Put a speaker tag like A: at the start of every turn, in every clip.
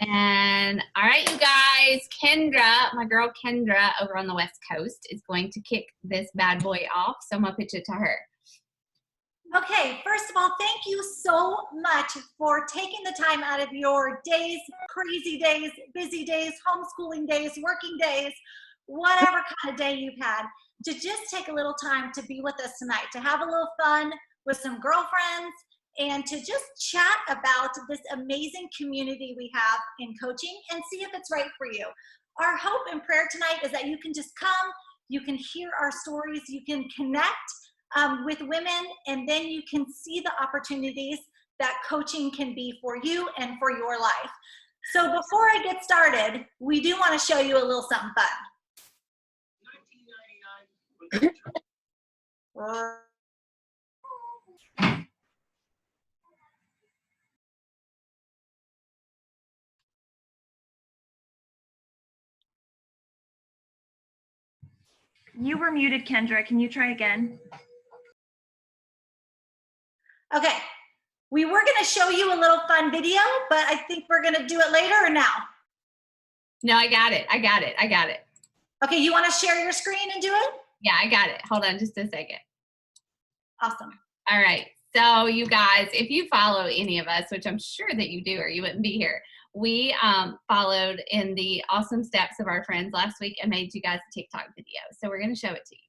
A: And all right, you guys, Kendra, my girl Kendra over on the West Coast is going to kick this bad boy off. So I'm gonna pitch it to her.
B: Okay, first of all, thank you so much for taking the time out of your days, crazy days, busy days, homeschooling days, working days, whatever kind of day you've had, to just take a little time to be with us tonight, to have a little fun with some girlfriends, and to just chat about this amazing community we have in coaching and see if it's right for you. Our hope and prayer tonight is that you can just come, you can hear our stories, you can connect with women, and then you can see the opportunities that coaching can be for you and for your life. So before I get started, we do want to show you a little something fun.
C: You were muted, Kendra. Can you try again?
B: Okay, we were going to show you a little fun video, but I think we're going to do it later or now?
A: No, I got it. I got it. I got it.
B: Okay, you want to share your screen and do it?
A: Yeah, I got it. Hold on just a second.
B: Awesome.
A: All right. So you guys, if you follow any of us, which I'm sure that you do or you wouldn't be here, we followed in the awesome steps of our friends last week and made you guys a TikTok video. So we're going to show it to you.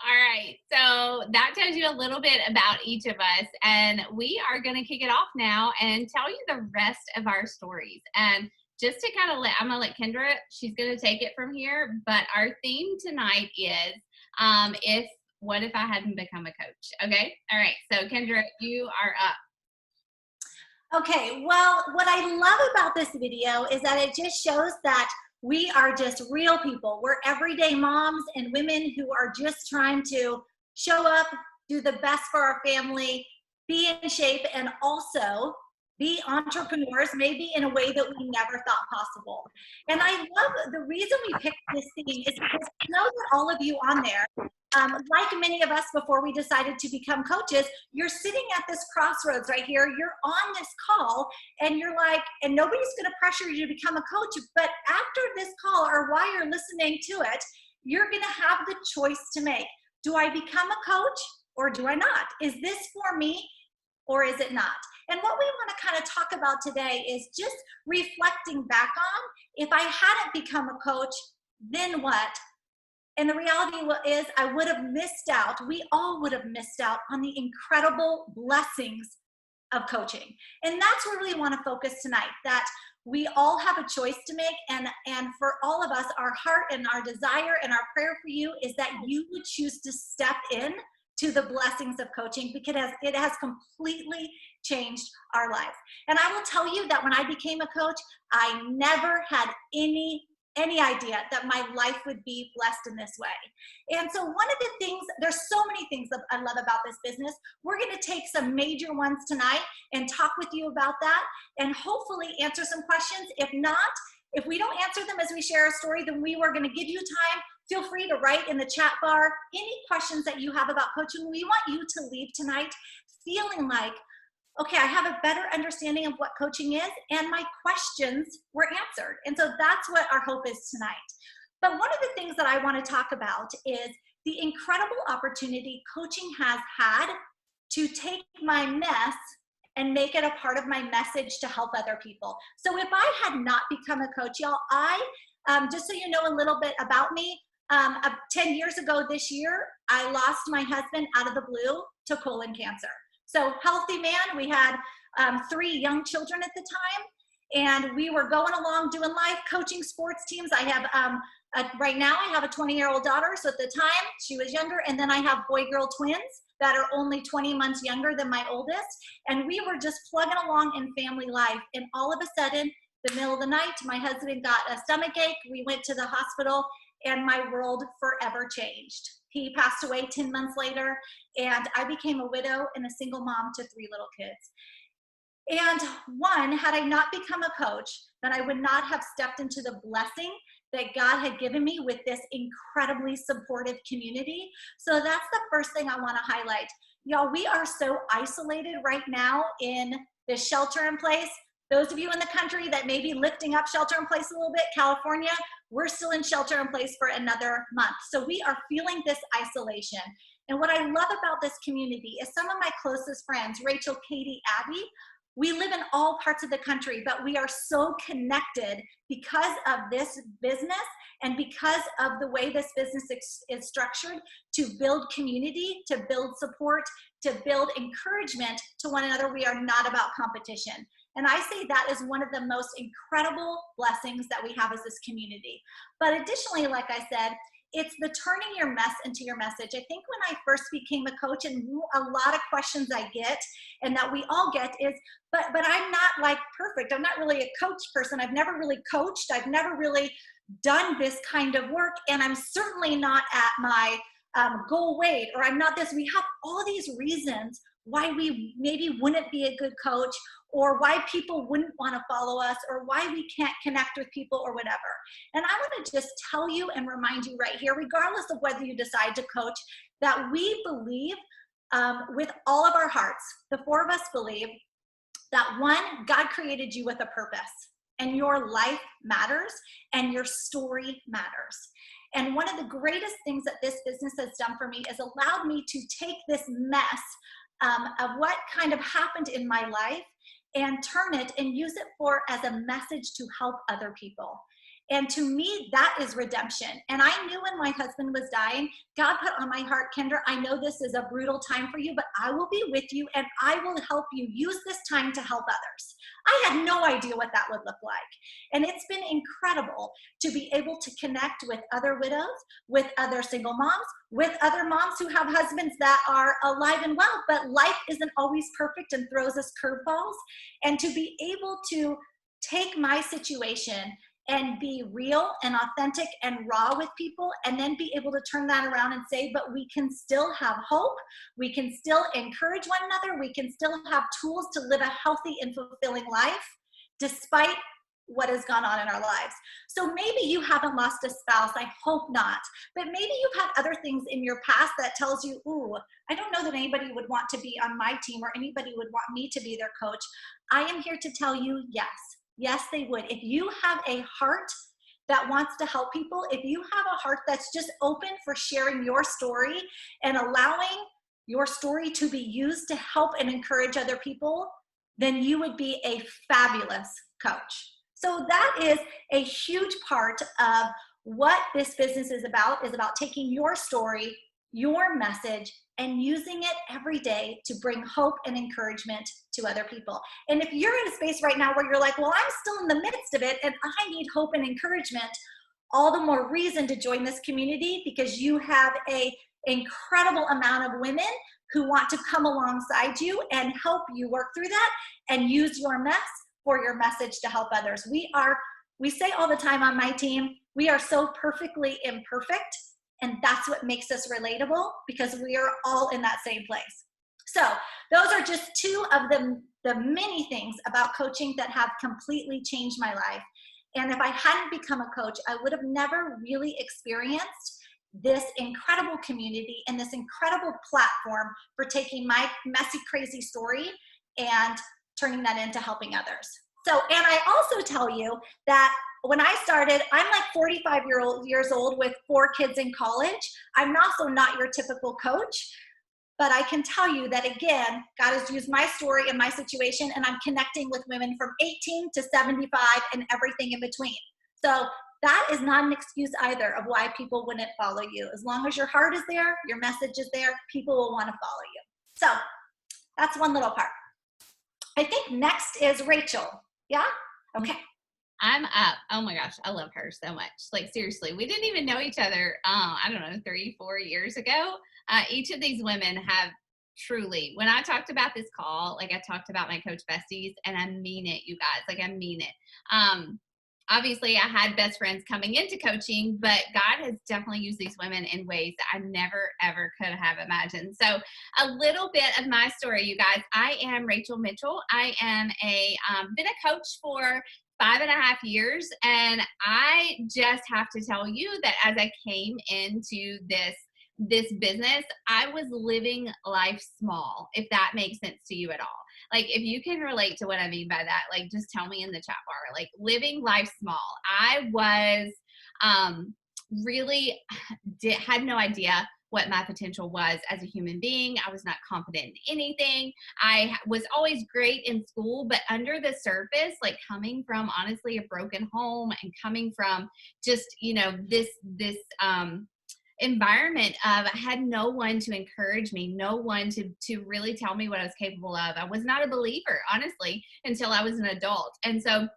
A: All right, so that tells you a little bit about each of us, and we are going to kick it off now and tell you the rest of our stories. And just to kind of I'm going to let Kendra, she's going to take it from here, but our theme tonight is what if I hadn't become a coach? Okay, all right, so Kendra, you are up.
B: Okay, well, what I love about this video is that it just shows that we are just real people. We're everyday moms and women who are just trying to show up, do the best for our family, be in shape, and also be entrepreneurs, maybe in a way that we never thought possible. And I love the reason we picked this theme is because I know that all of you on there, like many of us before we decided to become coaches, you're sitting at this crossroads right here, you're on this call, and you're like, and nobody's gonna pressure you to become a coach, but after this call or while you're listening to it, you're gonna have the choice to make. Do I become a coach or do I not? Is this for me or is it not? And what we want to kind of talk about today is just reflecting back on, if I hadn't become a coach, then what? And the reality is I would have missed out, we all would have missed out on the incredible blessings of coaching. And that's where we really want to focus tonight, that we all have a choice to make, and for all of us, our heart and our desire and our prayer for you is that you would choose to step in to the blessings of coaching, because it has completely changed our lives. And I will tell you that when I became a coach, I never had any idea that my life would be blessed in this way. And so one of the things, there's so many things that I love about this business. We're going to take some major ones tonight and talk with you about that and hopefully answer some questions. If not, if we don't answer them as we share a story, then we were going to give you time. Feel free to write in the chat bar any questions that you have about coaching. We want you to leave tonight feeling like, okay, I have a better understanding of what coaching is, and my questions were answered. And so that's what our hope is tonight. But one of the things that I want to talk about is the incredible opportunity coaching has had to take my mess and make it a part of my message to help other people. So if I had not become a coach, y'all, I just so you know a little bit about me, 10 years ago this year, I lost my husband out of the blue to colon cancer. So healthy man, we had 3 young children at the time, and we were going along doing life, coaching sports teams. I have, right now I have a 20-year-old daughter, so at the time she was younger, and then I have boy-girl twins that are only 20 months younger than my oldest, and we were just plugging along in family life, and all of a sudden, the middle of the night, my husband got a stomach ache, we went to the hospital, and my world forever changed. He passed away 10 months later, and I became a widow and a single mom to 3 little kids. And one, had I not become a coach, then I would not have stepped into the blessing that God had given me with this incredibly supportive community. So that's the first thing I want to highlight. Y'all, we are so isolated right now in this shelter in place. Those of you in the country that may be lifting up shelter in place a little bit, California, we're still in shelter in place for another month. So we are feeling this isolation. And what I love about this community is some of my closest friends, Rachel, Katie, Abby, we live in all parts of the country, but we are so connected because of this business and because of the way this business is structured to build community, to build support, to build encouragement to one another. We are not about competition. And I say that is one of the most incredible blessings that we have as this community. But additionally, like I said, it's the turning your mess into your message. I think when I first became a coach, and a lot of questions I get and that we all get is, but I'm not like perfect. I'm not really a coach person. I've never really coached. I've never really done this kind of work. And I'm certainly not at my goal weight, or I'm not this. We have all these reasons why we maybe wouldn't be a good coach, or why people wouldn't want to follow us, or why we can't connect with people, or whatever. And I want to just tell you and remind you right here, regardless of whether you decide to coach, that we believe with all of our hearts, the 4 of us believe that 1, God created you with a purpose, and your life matters, and your story matters. And one of the greatest things that this business has done for me is allowed me to take this mess of what kind of happened in my life and turn it and use it as a message to help other people. And to me, that is redemption. And I knew when my husband was dying, God put on my heart, Kendra, I know this is a brutal time for you, but I will be with you and I will help you use this time to help others. I had no idea what that would look like. And it's been incredible to be able to connect with other widows, with other single moms, with other moms who have husbands that are alive and well, but life isn't always perfect and throws us curveballs. And to be able to take my situation and be real and authentic and raw with people, and then be able to turn that around and say, but we can still have hope, we can still encourage one another, we can still have tools to live a healthy and fulfilling life despite what has gone on in our lives. So maybe you haven't lost a spouse, I hope not, but maybe you've had other things in your past that tells you, ooh, I don't know that anybody would want to be on my team, or anybody would want me to be their coach. I am here to tell you, yes. Yes, they would. If you have a heart that wants to help people, if you have a heart that's just open for sharing your story and allowing your story to be used to help and encourage other people, then you would be a fabulous coach. So that is a huge part of what this business is about taking your story, your message, and using it every day to bring hope and encouragement to other people. And if you're in a space right now where you're like, well, I'm still in the midst of it and I need hope and encouragement, all the more reason to join this community, because you have an incredible amount of women who want to come alongside you and help you work through that and use your mess for your message to help others. We say all the time on my team, we are so perfectly imperfect. And that's what makes us relatable, because we are all in that same place. So those are just 2 of the many things about coaching that have completely changed my life. And if I hadn't become a coach, I would have never really experienced this incredible community and this incredible platform for taking my messy, crazy story and turning that into helping others. So, and I also tell you that when I started, I'm like 45 years old with 4 kids in college. I'm also not your typical coach, but I can tell you that, again, God has used my story and my situation, and I'm connecting with women from 18 to 75 and everything in between. So that is not an excuse either of why people wouldn't follow you. As long as your heart is there, your message is there, people will want to follow you. So that's one little part. I think next is Rachel. Yeah? Okay.
A: I'm up. Oh my gosh, I love her so much. Like, seriously, we didn't even know each other, I don't know, 3-4 years ago. Each of these women have truly, when I talked about this call, like I talked about my coach besties, and I mean it, you guys, like I mean it. Obviously, I had best friends coming into coaching, but God has definitely used these women in ways that I never, ever could have imagined. So a little bit of my story, you guys. I am Rachel Mitchell. I am been a coach for 5.5 years. And I just have to tell you that as I came into this business, I was living life small, if that makes sense to you at all. Like, if you can relate to what I mean by that, like, just tell me in the chat bar. Like, living life small. I was really had no idea what my potential was as a human being. I was not confident in anything. I was always great in school, but under the surface, like coming from honestly a broken home and coming from just, this environment of, I had no one to encourage me, no one to really tell me what I was capable of. I was not a believer, honestly, until I was an adult. And so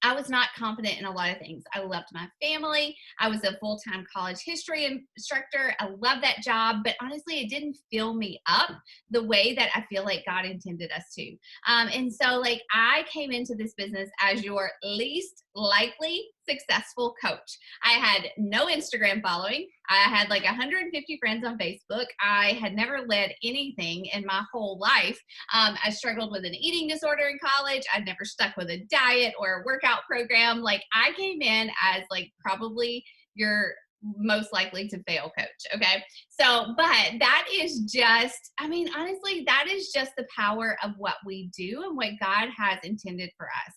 A: I was not confident in a lot of things. I loved my family. I was a full-time college history instructor. I loved that job, but honestly, it didn't fill me up the way that I feel like God intended us to. And so like I came into this business as your least likely successful coach. I had no Instagram following. I had like 150 friends on Facebook. I had never led anything in my whole life. I struggled with an eating disorder in college. I'd never stuck with a diet or a workout program. Like I came in as like probably your most likely to fail coach. Okay. So, but that is just, I mean, honestly, that is just the power of what we do and what God has intended for us.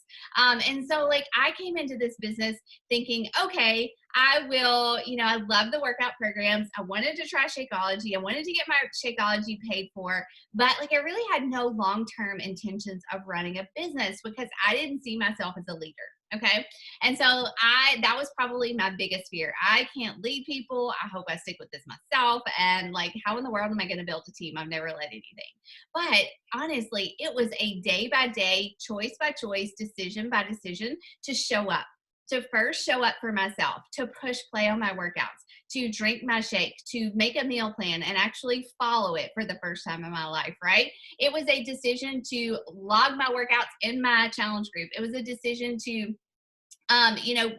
A: And so like I came into this business thinking, okay, I will, I love the workout programs. I wanted to try Shakeology. I wanted to get my Shakeology paid for, but like I really had no long-term intentions of running a business because I didn't see myself as a leader. Okay. And so that was probably my biggest fear. I can't lead people. I hope I stick with this myself. And like, how in the world am I going to build a team? I've never led anything. But honestly, it was a day by day, choice by choice, decision by decision to show up. To first show up for myself, to push play on my workouts, to drink my shake, to make a meal plan and actually follow it for the first time in my life, right? It was a decision to log my workouts in my challenge group. It was a decision to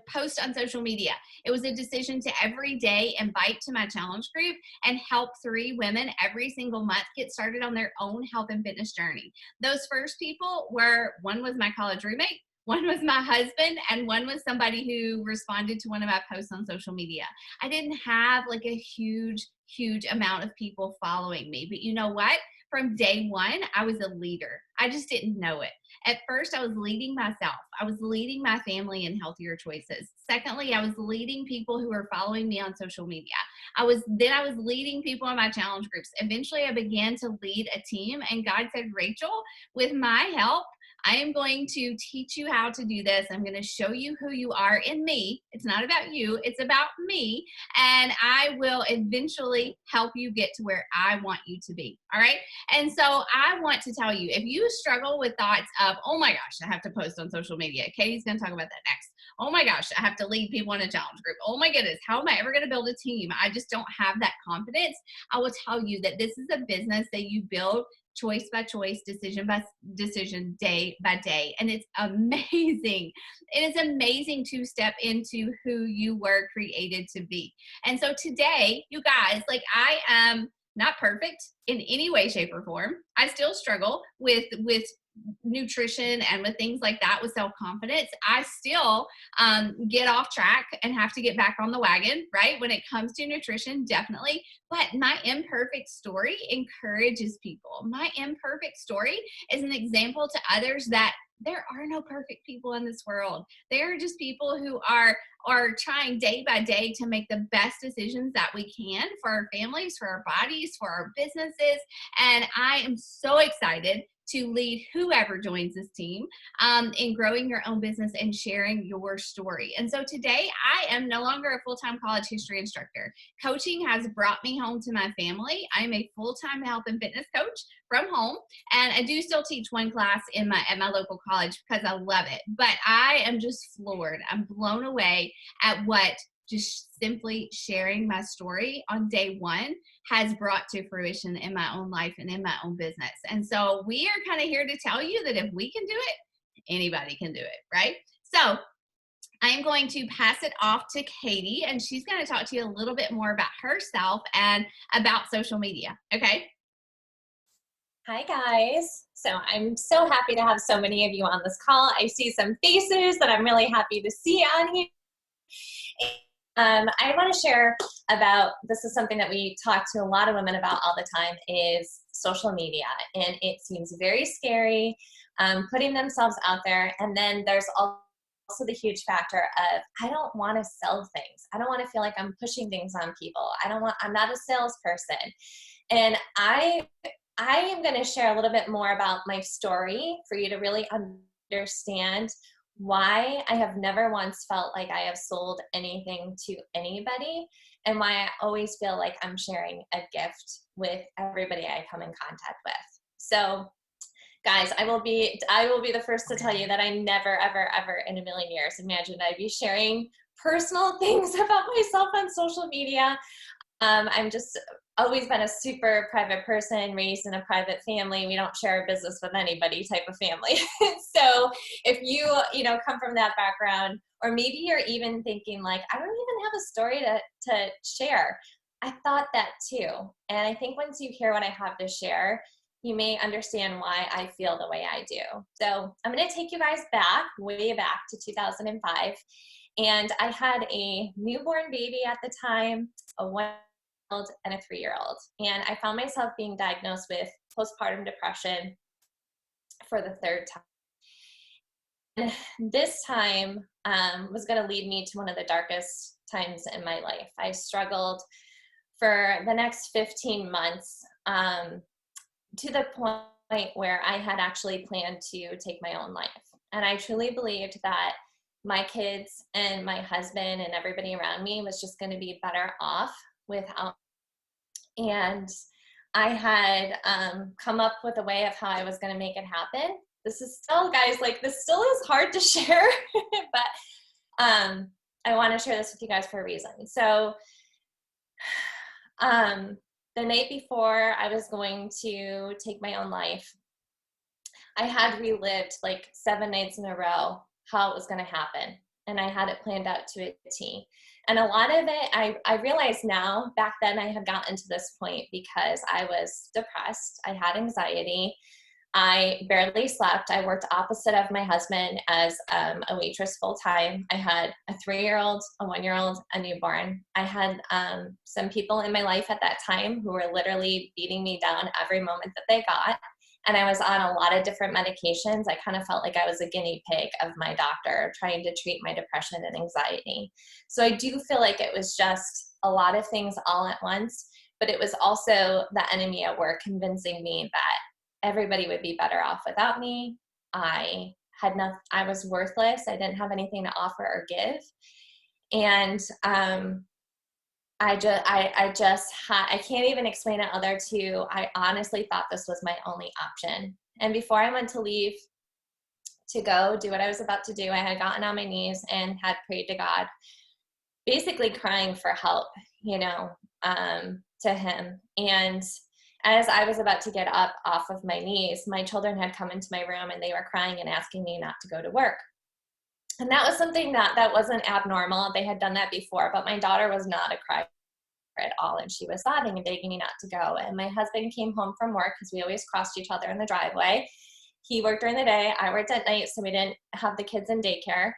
A: post on social media. It was a decision to every day invite to my challenge group and help 3 women every single month get started on their own health and fitness journey. Those first people were, one was my college roommate, one was my husband, and one was somebody who responded to one of my posts on social media. I didn't have like a huge amount of people following me, but you know what? From day one, I was a leader. I just didn't know it. At first, I was leading myself. I was leading my family in healthier choices. Secondly, I was leading people who were following me on social media. I was leading people in my challenge groups. Eventually, I began to lead a team, and God said, Rachel, with my help, I am going to teach you how to do this. I'm going to show you who you are in me. It's not about you. It's about me. And I will eventually help you get to where I want you to be. All right. And so I want to tell you, if you struggle with thoughts of, oh my gosh, I have to post on social media. Katie's going to talk about that next. Oh my gosh, I have to lead people in a challenge group. Oh my goodness, how am I ever going to build a team? I just don't have that confidence. I will tell you that this is a business that you build choice by choice, decision by decision, day by day. And it's amazing. It is amazing to step into who you were created to be. And so today, you guys, like I am not perfect in any way, shape, or form. I still struggle with nutrition and with things like that, with self-confidence. I still get off track and have to get back on the wagon, right? When it comes to nutrition, definitely. But my imperfect story encourages people. My imperfect story is an example to others that there are no perfect people in this world. They are just people who are trying day by day to make the best decisions that we can for our families, for our bodies, for our businesses. And I am so excited to lead whoever joins this team in growing your own business and sharing your story. And so today I am no longer a full-time college history instructor. Coaching has brought me home to my family. I'm a full-time health and fitness coach from home, and I do still teach one class at my local college because I love it. But I am just floored. I'm blown away at what just simply sharing my story on day one has brought to fruition in my own life and in my own business. And so we are kind of here to tell you that if we can do it, anybody can do it, right? So I am going to pass it off to Katie, and she's going to talk to you a little bit more about herself and about social media. Okay?
D: Hi, guys. So I'm so happy to have so many of you on this call. I see some faces that I'm really happy to see on here. I want to share about, this is something that we talk to a lot of women about all the time, is social media. And it seems very scary, putting themselves out there. And then there's also the huge factor of, I don't want to sell things. I don't want to feel like I'm pushing things on people. I'm not a salesperson. And I am going to share a little bit more about my story for you to really understand why I have never once felt like I have sold anything to anybody, and why I always feel like I'm sharing a gift with everybody I come in contact with. So guys, I will be the first to tell you that I never, ever, ever in a million years imagined I'd be sharing personal things about myself on social media. I'm just always been a super private person, raised in a private family. We don't share our business with anybody type of family. So if you come from that background, or maybe you're even thinking like, I don't even have a story to share. I thought that too. And I think once you hear what I have to share, you may understand why I feel the way I do. So I'm going to take you guys way back to 2005. And I had a newborn baby at the time, a 1-year-old and a 3-year-old. And I found myself being diagnosed with postpartum depression for the third time. And this time was going to lead me to one of the darkest times in my life. I struggled for the next 15 months to the point where I had actually planned to take my own life. And I truly believed that my kids and my husband and everybody around me was just going to be better off without me. And I had come up with a way of how I was going to make it happen. This is still, guys, like this still is hard to share, but I want to share this with you guys for a reason. So the night before I was going to take my own life, I had relived like 7 nights in a row how it was going to happen. And I had it planned out to a T. And a lot of it, I realize now, back then I had gotten to this point because I was depressed. I had anxiety. I barely slept. I worked opposite of my husband as a waitress full time. I had a 3-year-old, a 1-year-old, a newborn. I had some people in my life at that time who were literally beating me down every moment that they got. And I was on a lot of different medications. I kind of felt like I was a guinea pig of my doctor trying to treat my depression and anxiety. So I do feel like it was just a lot of things all at once, but it was also the enemy at work convincing me that everybody would be better off without me. I was worthless. I didn't have anything to offer or give. And I can't even explain it other to, I honestly thought this was my only option. And before I went to leave to go do what I was about to do, I had gotten on my knees and had prayed to God, basically crying for help, to him. And as I was about to get up off of my knees, my children had come into my room and they were crying and asking me not to go to work. And that was something that wasn't abnormal. They had done that before, but my daughter was not a crier at all. And she was sobbing and begging me not to go. And my husband came home from work because we always crossed each other in the driveway. He worked during the day. I worked at night, so we didn't have the kids in daycare.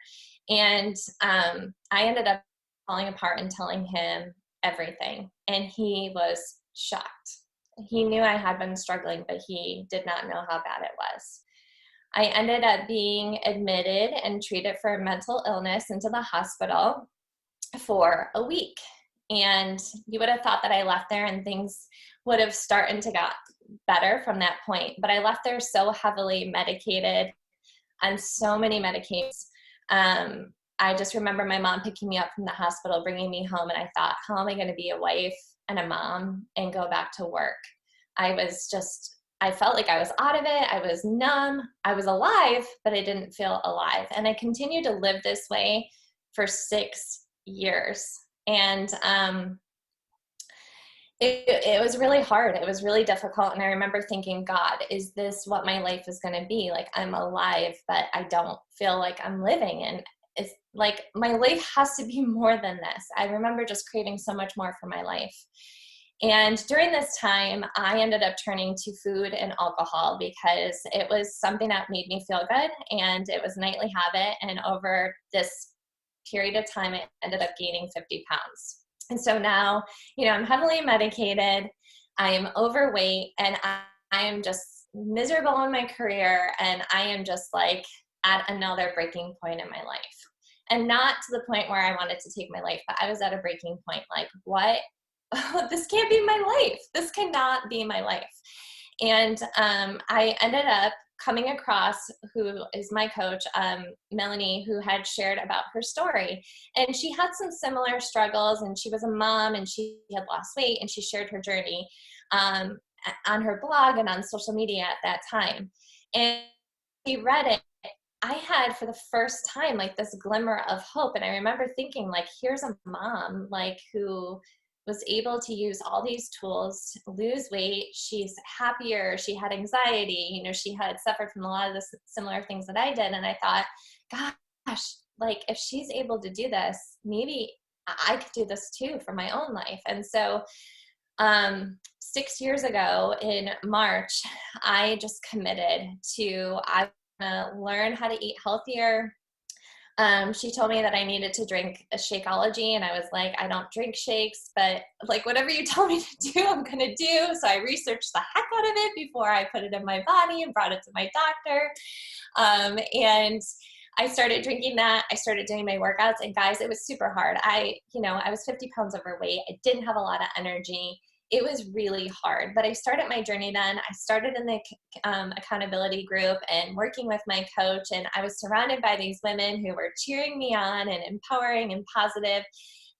D: And I ended up falling apart and telling him everything. And he was shocked. He knew I had been struggling, but he did not know how bad it was. I ended up being admitted and treated for mental illness into the hospital for a week. And you would have thought that I left there and things would have started to get better from that point. But I left there so heavily medicated on so many medications. I just remember my mom picking me up from the hospital, bringing me home, and I thought, how am I going to be a wife and a mom and go back to work? I felt like I was out of it. I was numb. I was alive, but I didn't feel alive. And I continued to live this way for 6 years. And it was really hard. It was really difficult. And I remember thinking, God, is this what my life is going to be? Like, I'm alive, but I don't feel like I'm living. And it's like, my life has to be more than this. I remember just craving so much more for my life. And during this time, I ended up turning to food and alcohol because it was something that made me feel good, and it was a nightly habit. And over this period of time, I ended up gaining 50 pounds. And so now, I'm heavily medicated, I am overweight, and I am just miserable in my career, and I am just like at another breaking point in my life. And not to the point where I wanted to take my life, but I was at a breaking point, like, what? This can't be my life. This cannot be my life. And I ended up coming across who is my coach, Melanie, who had shared about her story. And she had some similar struggles, and she was a mom, and she had lost weight, and she shared her journey on her blog and on social media at that time. And she read it. I had, for the first time, like this glimmer of hope. And I remember thinking, like, here's a mom, like, who was able to use all these tools, lose weight. She's happier. She had anxiety. She had suffered from a lot of the similar things that I did. And I thought, gosh, like, if she's able to do this, maybe I could do this too for my own life. And so 6 years ago in March, I just committed to, I want to learn how to eat healthier. She told me that I needed to drink a Shakeology, and I was like, I don't drink shakes, but like, whatever you tell me to do, I'm going to do. So I researched the heck out of it before I put it in my body and brought it to my doctor. And I started drinking that. I started doing my workouts, and guys, it was super hard. I was 50 pounds overweight. I didn't have a lot of energy. It was really hard, but I started my journey then. I started in the accountability group and working with my coach, and I was surrounded by these women who were cheering me on and empowering and positive.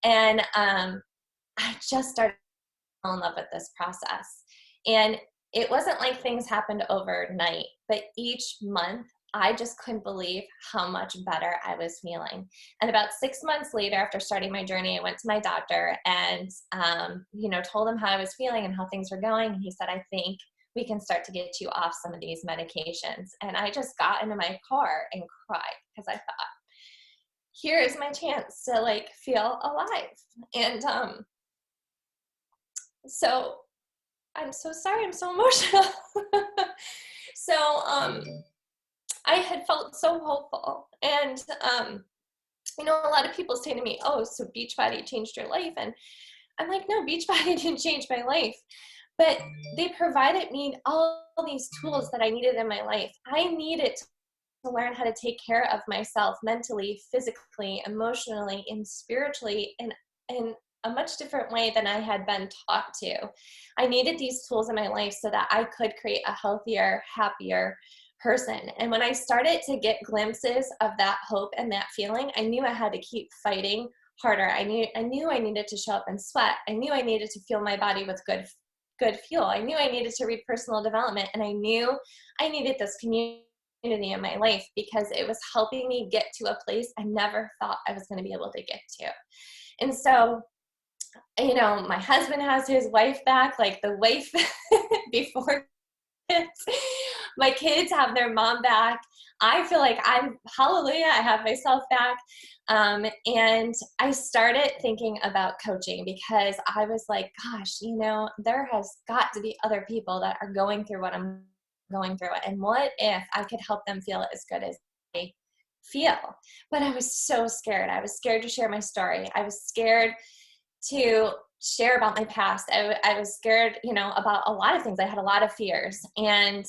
D: And I just started falling in love with this process. And it wasn't like things happened overnight, but each month I just couldn't believe how much better I was feeling. And about 6 months later, after starting my journey, I went to my doctor and, told him how I was feeling and how things were going. And he said, I think we can start to get you off some of these medications. And I just got into my car and cried because I thought, here is my chance to like feel alive. And so I'm so sorry. I'm so emotional. So I had felt so hopeful. And, a lot of people say to me, oh, so Beachbody changed your life. And I'm like, no, Beachbody didn't change my life. But they provided me all these tools that I needed in my life. I needed to learn how to take care of myself mentally, physically, emotionally, and spiritually in a much different way than I had been taught to. I needed these tools in my life so that I could create a healthier, happier person. And when I started to get glimpses of that hope and that feeling, I knew I had to keep fighting harder. I knew I needed to show up and sweat. I knew I needed to fuel my body with good fuel. I knew I needed to read personal development, and I knew I needed this community in my life because it was helping me get to a place I never thought I was going to be able to get to. And so, my husband has his wife back, like the wife before kids. My kids have their mom back. I feel like hallelujah, I have myself back. And I started thinking about coaching because I was like, gosh, there has got to be other people that are going through what I'm going through. And what if I could help them feel as good as I feel? But I was so scared. I was scared to share my story. I was scared to share about my past. I was scared, about a lot of things. I had a lot of fears. And,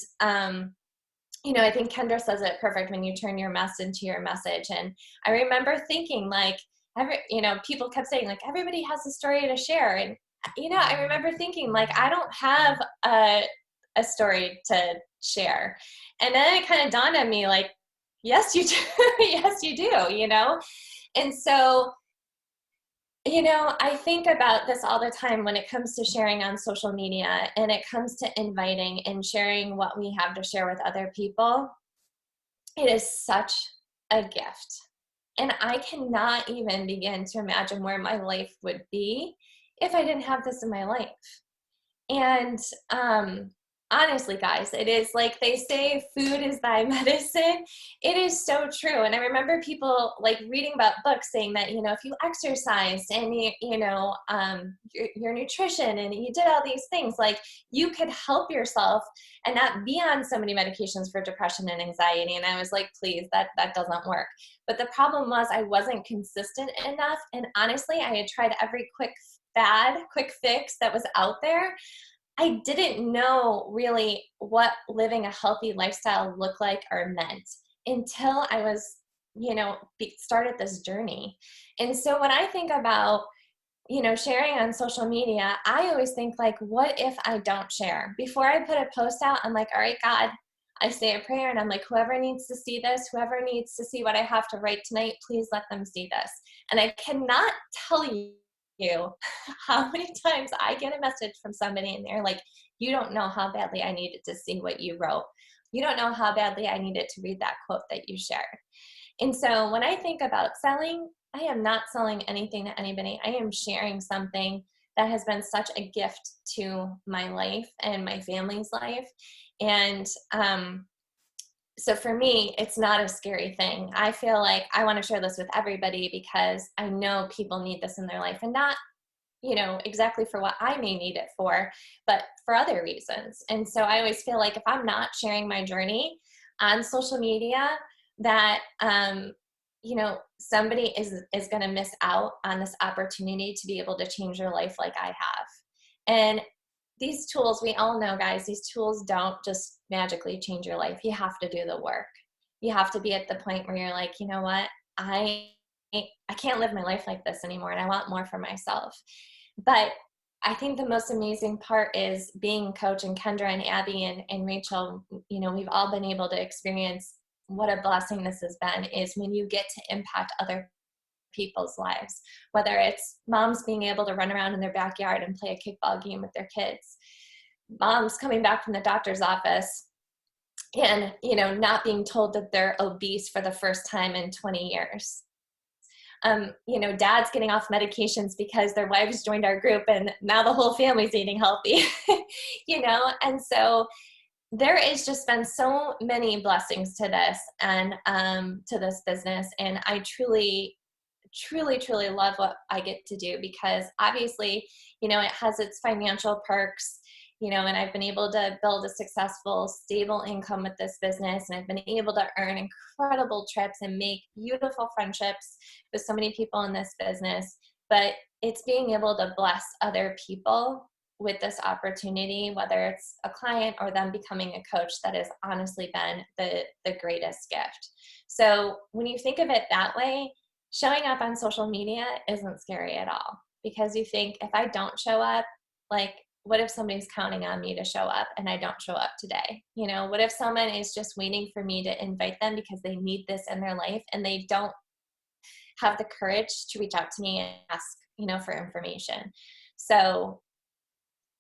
D: I think Kendra says it perfect when you turn your mess into your message. And I remember thinking like, people kept saying like, everybody has a story to share. And, I remember thinking like, I don't have a story to share. And then it kind of dawned on me like, yes, you do. Yes, you do, And so, I think about this all the time when it comes to sharing on social media, and it comes to inviting and sharing what we have to share with other people. It is such a gift. And I cannot even begin to imagine where my life would be if I didn't have this in my life. And honestly, guys, it is like they say, food is thy medicine. It is so true. And I remember people like reading about books saying that, if you exercised and your nutrition and you did all these things, like you could help yourself and not be on so many medications for depression and anxiety. And I was like, please, that doesn't work. But the problem was I wasn't consistent enough. And honestly, I had tried every quick fix that was out there. I didn't know really what living a healthy lifestyle looked like or meant until I was, started this journey. And so when I think about, sharing on social media, I always think like, what if I don't share? Before I put a post out, I'm like, all right, God, I say a prayer and I'm like, whoever needs to see this, whoever needs to see what I have to write tonight, please let them see this. And I cannot tell you how many times I get a message from somebody and they're like, you don't know how badly I needed to see what you wrote. You don't know how badly I needed to read that quote that you shared. And so when I think about selling, I am not selling anything to anybody. I am sharing something that has been such a gift to my life and my family's life. And so for me, it's not a scary thing. I feel like I want to share this with everybody because I know people need this in their life, and not, exactly for what I may need it for, but for other reasons. And so I always feel like if I'm not sharing my journey on social media, that, somebody is going to miss out on this opportunity to be able to change their life like I have. And these tools, we all know, guys, these tools don't just magically change your life. You have to do the work. You have to be at the point where you're like, you know what, I can't live my life like this anymore, and I want more for myself. But I think the most amazing part is being coach, and Kendra and Abby and Rachel, we've all been able to experience what a blessing this has been, is when you get to impact other people's lives, whether it's moms being able to run around in their backyard and play a kickball game with their kids, moms coming back from the doctor's office and, not being told that they're obese for the first time in 20 years. Dads getting off medications because their wives joined our group and now the whole family's eating healthy, and so there has just been so many blessings to this and to this business. And I truly, truly, truly love what I get to do, because obviously, it has its financial perks, and I've been able to build a successful, stable income with this business. And I've been able to earn incredible trips and make beautiful friendships with so many people in this business. But it's being able to bless other people with this opportunity, whether it's a client or them becoming a coach, that has honestly been the greatest gift. So when you think of it that way, showing up on social media isn't scary at all, because you think, if I don't show up, like, what if somebody's counting on me to show up and I don't show up today? What if someone is just waiting for me to invite them because they need this in their life and they don't have the courage to reach out to me and ask, for information? So,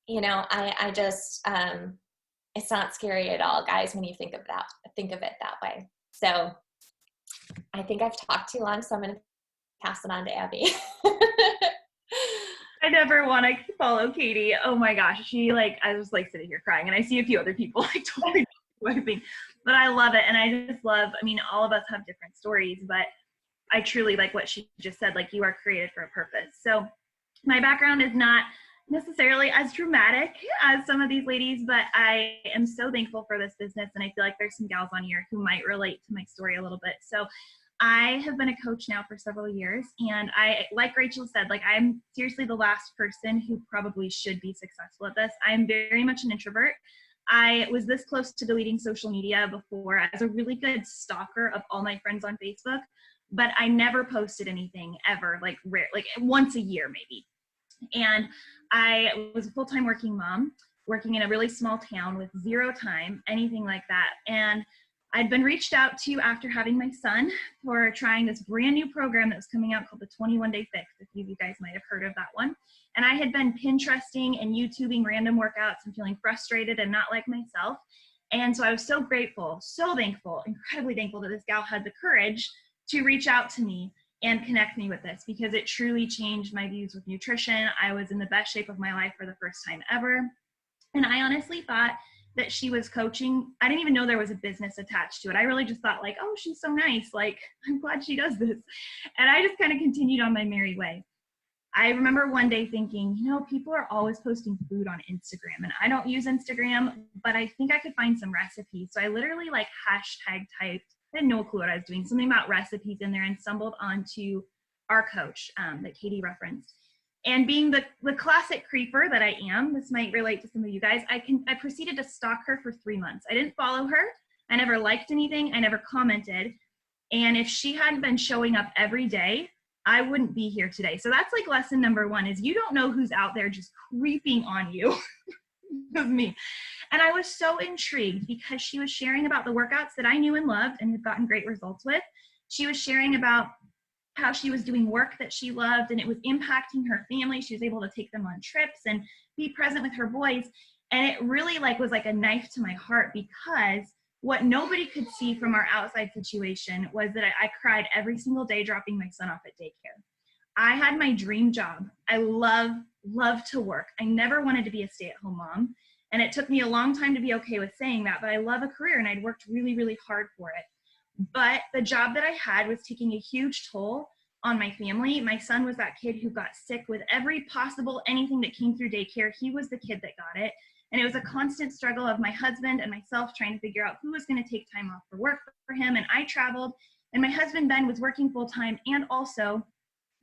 D: I just, it's not scary at all, guys, when you think of it that way. So I think I've talked too long, so I'm going to pass it on to Abby.
C: I never want to follow Katie. Oh my gosh. I was sitting here crying, and I see a few other people totally wiping, but I love it. And I just love, all of us have different stories, but I truly like what she just said, like, you are created for a purpose. So my background is not necessarily as dramatic as some of these ladies, but I am so thankful for this business. And I feel like there's some gals on here who might relate to my story a little bit. So I have been a coach now for several years, and like Rachel said, I'm seriously the last person who probably should be successful at this. I'm very much an introvert. I was this close to deleting social media before. I was a really good stalker of all my friends on Facebook, but I never posted anything ever, like once a year maybe. And I was a full-time working mom, working in a really small town with zero time, anything like that. And I'd been reached out to after having my son for trying this brand new program that was coming out called the 21-Day Fix. A few of you guys might have heard of that one. And I had been Pinteresting and YouTubing random workouts and feeling frustrated and not like myself. And so I was so grateful, so thankful, incredibly thankful that this gal had the courage to reach out to me and connect me with this, because it truly changed my views with nutrition. I was in the best shape of my life for the first time ever. And I honestly thought that she was coaching. I didn't even know there was a business attached to it. I really just thought like, oh, she's so nice. Like, I'm glad she does this. And I just kind of continued on my merry way. I remember one day thinking, you know, people are always posting food on Instagram, and I don't use Instagram, but I think I could find some recipes. So I literally like hashtag typed, I had no clue what I was doing, something about recipes in there, and stumbled onto Our Coach that Katie referenced. And being the classic creeper that I am, this might relate to some of you guys, I proceeded to stalk her for 3 months. I didn't follow her. I never liked anything. I never commented. And if she hadn't been showing up every day, I wouldn't be here today. So that's like lesson number one, is you don't know who's out there just creeping on you. It was me. And I was so intrigued because she was sharing about the workouts that I knew and loved and had gotten great results with. She was sharing about how she was doing work that she loved and it was impacting her family. She was able to take them on trips and be present with her boys. And it really was like a knife to my heart, because what nobody could see from our outside situation was that I cried every single day dropping my son off at daycare. I had my dream job. I love to work. I never wanted to be a stay-at-home mom. And it took me a long time to be okay with saying that, but I love a career and I'd worked really, really hard for it. But the job that I had was taking a huge toll on my family. My son was that kid who got sick with every possible anything that came through daycare. He was the kid that got it. And it was a constant struggle of my husband and myself trying to figure out who was going to take time off for work for him. And I traveled, and my husband, Ben, was working full time and also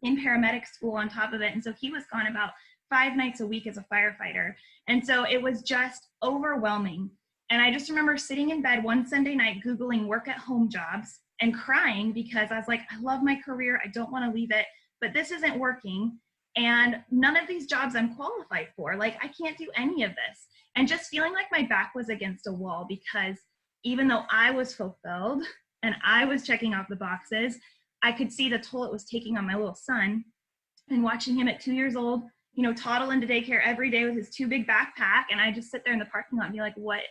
C: in paramedic school on top of it. And so he was gone about 5 nights a week as a firefighter. And so it was just overwhelming. And I just remember sitting in bed one Sunday night, Googling work at home jobs and crying because I was like, I love my career. I don't want to leave it, but this isn't working. And none of these jobs I'm qualified for. Like, I can't do any of this. And just feeling like my back was against a wall, because even though I was fulfilled and I was checking off the boxes, I could see the toll it was taking on my little son. And watching him at 2 years old, you know, toddle into daycare every day with his 2 big backpack. And I just sit there in the parking lot and be like, what?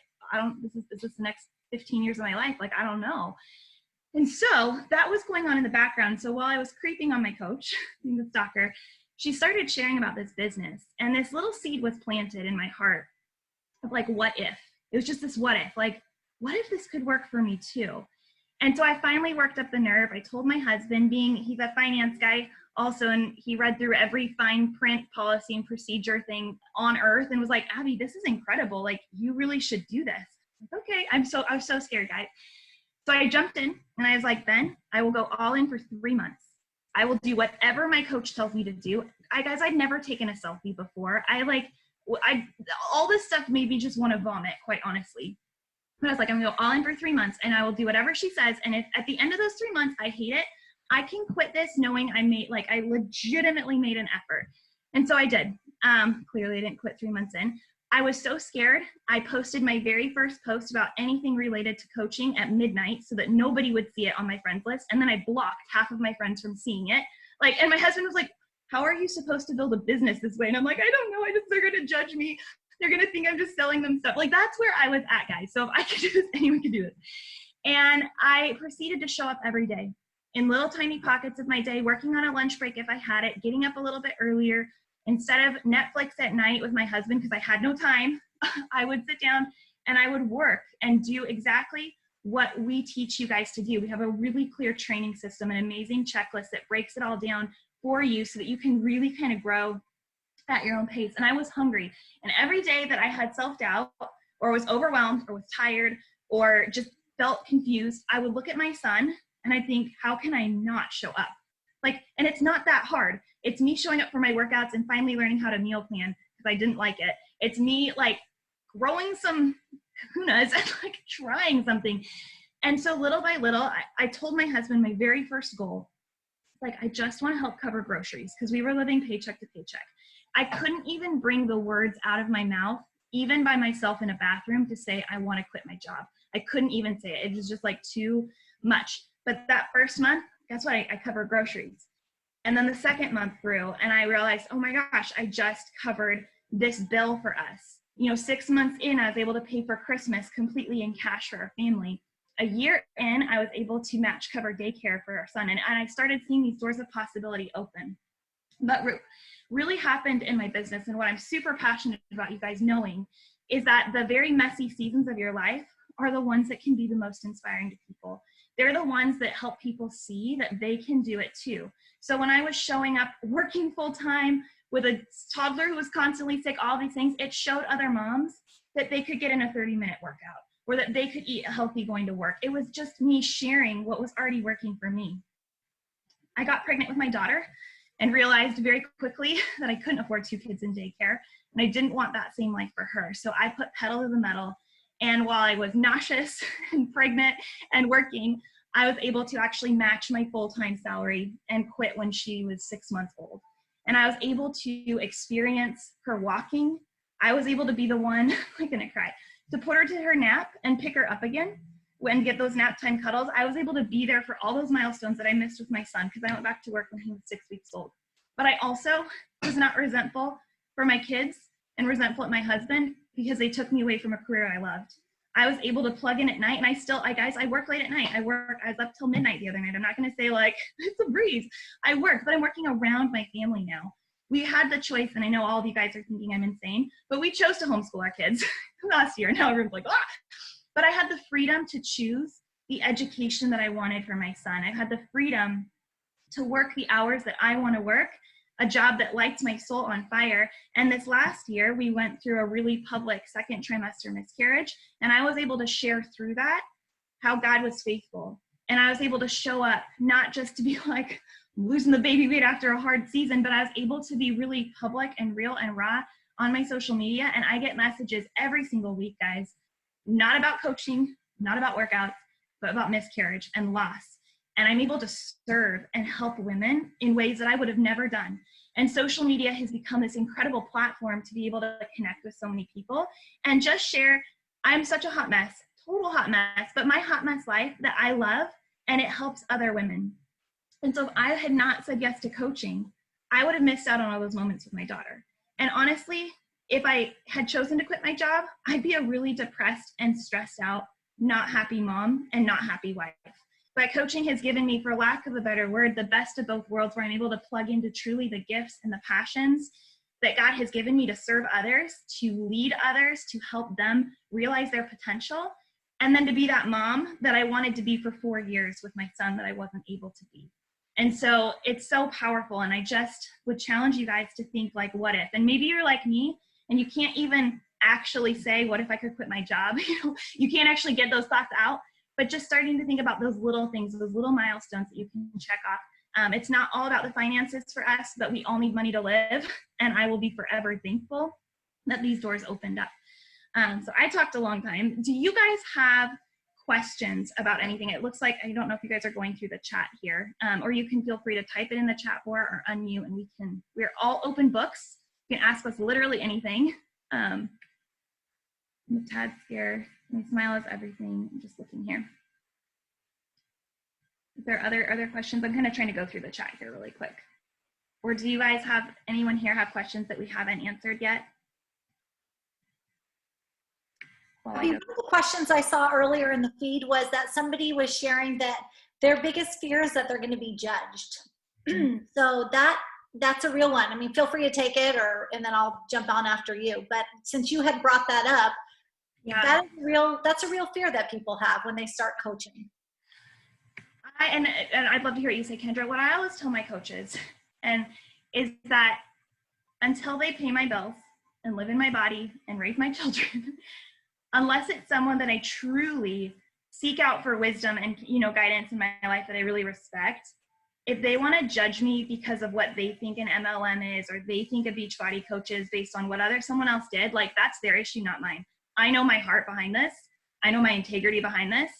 C: Is this the next 15 years of my life? Like, I don't know. And so that was going on in the background. So while I was creeping on my coach, being the stalker, she started sharing about this business. And this little seed was planted in my heart of like, what if? It was just this what if, like, what if this could work for me too? And so I finally worked up the nerve. I told my husband, he's a finance guy also, and he read through every fine print policy and procedure thing on earth and was like, Abby, this is incredible. Like, you really should do this. Like, okay, I was so scared, guys. So I jumped in and I was like, Ben, I will go all in for 3 months. I will do whatever my coach tells me to do. Guys, I'd never taken a selfie before. All this stuff made me just want to vomit, quite honestly. But I was like, I'm gonna go all in for 3 months and I will do whatever she says. And if at the end of those 3 months, I hate it, I can quit this knowing I legitimately made an effort. And so I did. Clearly I didn't quit 3 months in. I was so scared. I posted my very first post about anything related to coaching at midnight so that nobody would see it on my friends list. And then I blocked half of my friends from seeing it. And my husband was like, how are you supposed to build a business this way? And I'm like, I don't know. They're going to judge me. They're going to think I'm just selling them stuff. Like, that's where I was at, guys. So if I could do this, anyone could do it. And I proceeded to show up every day in little tiny pockets of my day, working on a lunch break if I had it, getting up a little bit earlier. Instead of Netflix at night with my husband, because I had no time, I would sit down and I would work and do exactly what we teach you guys to do. We have a really clear training system, an amazing checklist that breaks it all down for you so that you can really kind of grow at your own pace. And I was hungry. And every day that I had self-doubt or was overwhelmed or was tired or just felt confused, I would look at my son and I'd think, how can I not show up? And it's not that hard. It's me showing up for my workouts and finally learning how to meal plan because I didn't like it. It's me growing some kahunas and trying something. And so little by little, I told my husband my very first goal, like, I just want to help cover groceries, because we were living paycheck to paycheck. I couldn't even bring the words out of my mouth, even by myself in a bathroom, to say, I want to quit my job. I couldn't even say it. It was just like too much. But that first month, guess what? I covered groceries. And then the second month through, and I realized, oh my gosh, I just covered this bill for us. 6 months in, I was able to pay for Christmas completely in cash for our family. A year in, I was able to match cover daycare for our son. And I started seeing these doors of possibility open. But really happened in my business, and what I'm super passionate about you guys knowing, is that the very messy seasons of your life are the ones that can be the most inspiring to people. They're the ones that help people see that they can do it too. So when I was showing up, working full time with a toddler who was constantly sick, all these things, it showed other moms that they could get in a 30-minute workout, or that they could eat healthy going to work. It was just me sharing what was already working for me. I got pregnant with my daughter and realized very quickly that I couldn't afford 2 kids in daycare, and I didn't want that same life for her. So I put pedal to the metal, and while I was nauseous and pregnant and working, I was able to actually match my full-time salary and quit when she was 6 months old. And I was able to experience her walking. I was able to be the one, I'm gonna cry, to put her to her nap and pick her up again and get those nap time cuddles. I was able to be there for all those milestones that I missed with my son, because I went back to work when he was 6 weeks old. But I also was not resentful for my kids and resentful at my husband, because they took me away from a career I loved. I was able to plug in at night, and I work late at night. I was up till midnight the other night. I'm not gonna say like, it's a breeze. I work, but I'm working around my family now. We had the choice, and I know all of you guys are thinking I'm insane, but we chose to homeschool our kids last year. Now everyone's like, ah! But I had the freedom to choose the education that I wanted for my son. I had the freedom to work the hours that I want to work, a job that lights my soul on fire. And this last year, we went through a really public second trimester miscarriage, and I was able to share through that how God was faithful. And I was able to show up, not just to be like losing the baby weight after a hard season, but I was able to be really public and real and raw on my social media. And I get messages every single week, guys, not about coaching, not about workouts, but about miscarriage and loss. And I'm able to serve and help women in ways that I would have never done. And social media has become this incredible platform to be able to connect with so many people and just share. I'm such a hot mess, total hot mess, but my hot mess life that I love, and it helps other women. And so if I had not said yes to coaching, I would have missed out on all those moments with my daughter. And honestly, if I had chosen to quit my job, I'd be a really depressed and stressed out, not happy mom and not happy wife. But coaching has given me, for lack of a better word, the best of both worlds, where I'm able to plug into truly the gifts and the passions that God has given me to serve others, to lead others, to help them realize their potential, and then to be that mom that I wanted to be for 4 years with my son that I wasn't able to be. And so it's so powerful. And I just would challenge you guys to think like, what if? And maybe you're like me and you can't even actually say, what if I could quit my job? You can't actually get those thoughts out. But just starting to think about those little things, those little milestones that you can check off. It's not all about the finances for us, but we all need money to live. And I will be forever thankful that these doors opened up. So I talked a long time. Do you guys have questions about anything? It looks like, I don't know if you guys are going through the chat here, or you can feel free to type it in the chat bar or unmute, and we're all open books. You can ask us literally anything. I'm a tad scared. My smile is everything. I'm just looking here. Is there other questions? I'm kind of trying to go through the chat here really quick. Or do you guys have, anyone here have questions that we haven't answered yet?
B: One of the questions I saw earlier in the feed was that somebody was sharing that their biggest fear is that they're going to be judged. So that's a real one. I mean, feel free to take it, and then I'll jump on after you. But since you had brought that up, yeah, that's a real fear that people have when they start coaching.
C: And I'd love to hear what you say, Kendra. What I always tell my coaches is that until they pay my bills and live in my body and raise my children, unless it's someone that I truly seek out for wisdom and guidance in my life that I really respect, if they want to judge me because of what they think an MLM is, or they think a Beachbody coach is based on what someone else did, like, that's their issue, not mine. I know my heart behind this. I know my integrity behind this.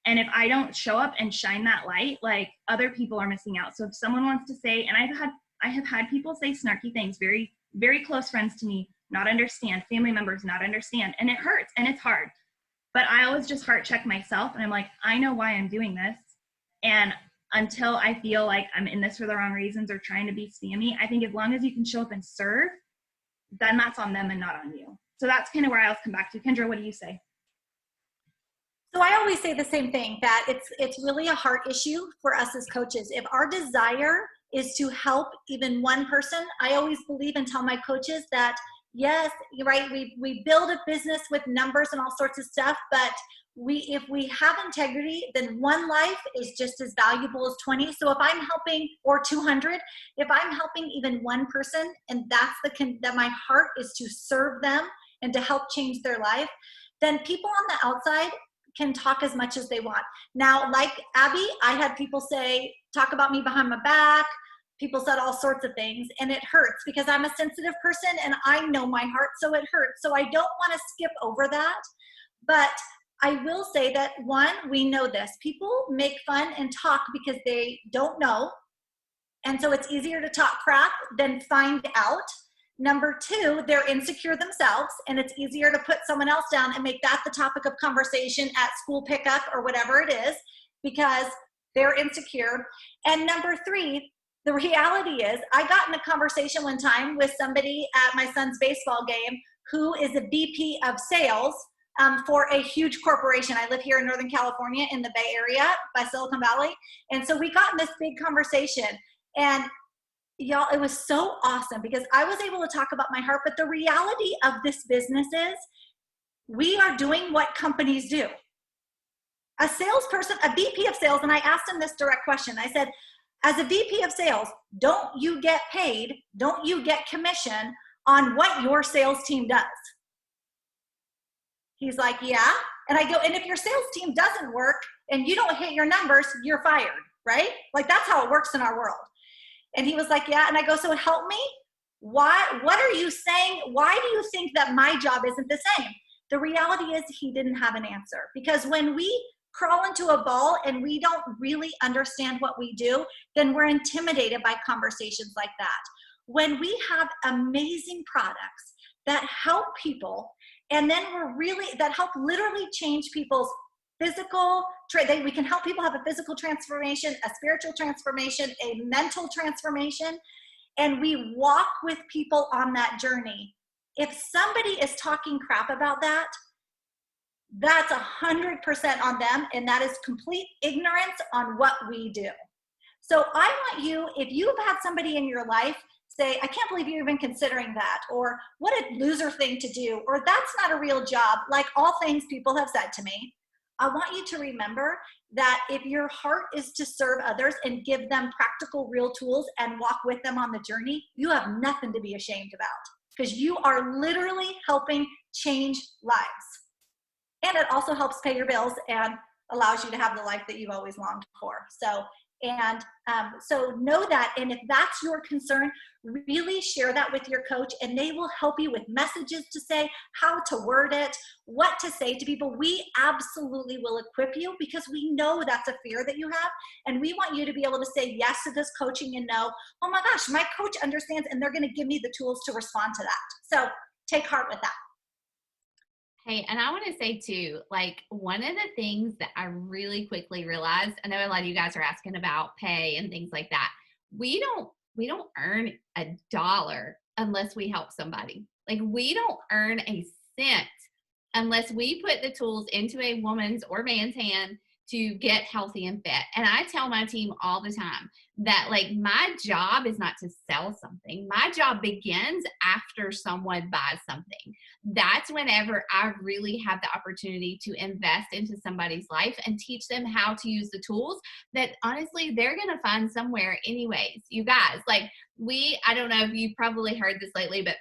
C: And if I don't show up and shine that light, like other people are missing out. So if someone wants to say, and I have had people say snarky things, very, very close friends to me, not understand, family members not understand, and it hurts and it's hard. But I always just heart check myself, and I'm like, I know why I'm doing this. And until I feel like I'm in this for the wrong reasons or trying to be spammy, I think as long as you can show up and serve, then that's on them and not on you. So that's kind of where I always come back to. Kendra, what do you say?
B: So I always say the same thing, that it's really a heart issue for us as coaches. If our desire is to help even one person, I always believe and tell my coaches that, yes, you're right, we build a business with numbers and all sorts of stuff, but if we have integrity, then one life is just as valuable as 20. So if I'm helping, or 200, if I'm helping even one person, and that's that my heart is to serve them and to help change their life, then people on the outside can talk as much as they want. Now, like Abby, I had people talk about me behind my back. People said all sorts of things, and it hurts because I'm a sensitive person and I know my heart, so it hurts. So I don't want to skip over that. But I will say that, one, we know this. People make fun and talk because they don't know. And so it's easier to talk crap than find out. Number two, they're insecure themselves, and it's easier to put someone else down and make that the topic of conversation at school pickup or whatever it is, because they're insecure. And number three, the reality is, I got in a conversation one time with somebody at my son's baseball game who is a VP of sales for a huge corporation. I live here in Northern California in the Bay Area by Silicon Valley. And so we got in this big conversation, and y'all, it was so awesome because I was able to talk about my heart. But the reality of this business is, we are doing what companies do. A salesperson, a VP of sales, and I asked him this direct question. I said, as a VP of sales, don't you get paid, don't you get commission on what your sales team does? He's like, yeah. And I go, and if your sales team doesn't work and you don't hit your numbers, you're fired, right? Like, that's how it works in our world. And he was like, yeah. And I go, so help me. What are you saying? Why do you think that my job isn't the same? The reality is, he didn't have an answer, because when we crawl into a ball and we don't really understand what we do, then we're intimidated by conversations like that. When we have amazing products that help people, and then that help literally change people's physical, we can help people have a physical transformation, a spiritual transformation, a mental transformation, and we walk with people on that journey. If somebody is talking crap about that, that's 100% on them, and that is complete ignorance on what we do. So I want you, if you've had somebody in your life say, I can't believe you're even considering that, or what a loser thing to do, or that's not a real job, like all things people have said to me, I want you to remember that if your heart is to serve others and give them practical, real tools and walk with them on the journey, you have nothing to be ashamed about, because you are literally helping change lives. And it also helps pay your bills and allows you to have the life that you've always longed for. So know that, and if that's your concern, really share that with your coach, and they will help you with messages to say, how to word it, what to say to people. We absolutely will equip you, because we know that's a fear that you have, and we want you to be able to say yes to this coaching and know, oh my gosh, my coach understands, and they're going to give me the tools to respond to that. So take heart with that.
A: Hey, and I want to say too, like, one of the things that I really quickly realized, I know a lot of you guys are asking about pay and things like that. We don't earn $1 unless we help somebody. Like, we don't earn a cent unless we put the tools into a woman's or man's hand to get healthy and fit. And I tell my team all the time that, like, my job is not to sell something. My job begins after someone buys something. That's whenever I really have the opportunity to invest into somebody's life and teach them how to use the tools that honestly they're going to find somewhere anyways. You guys, like, I don't know if you've probably heard this lately, but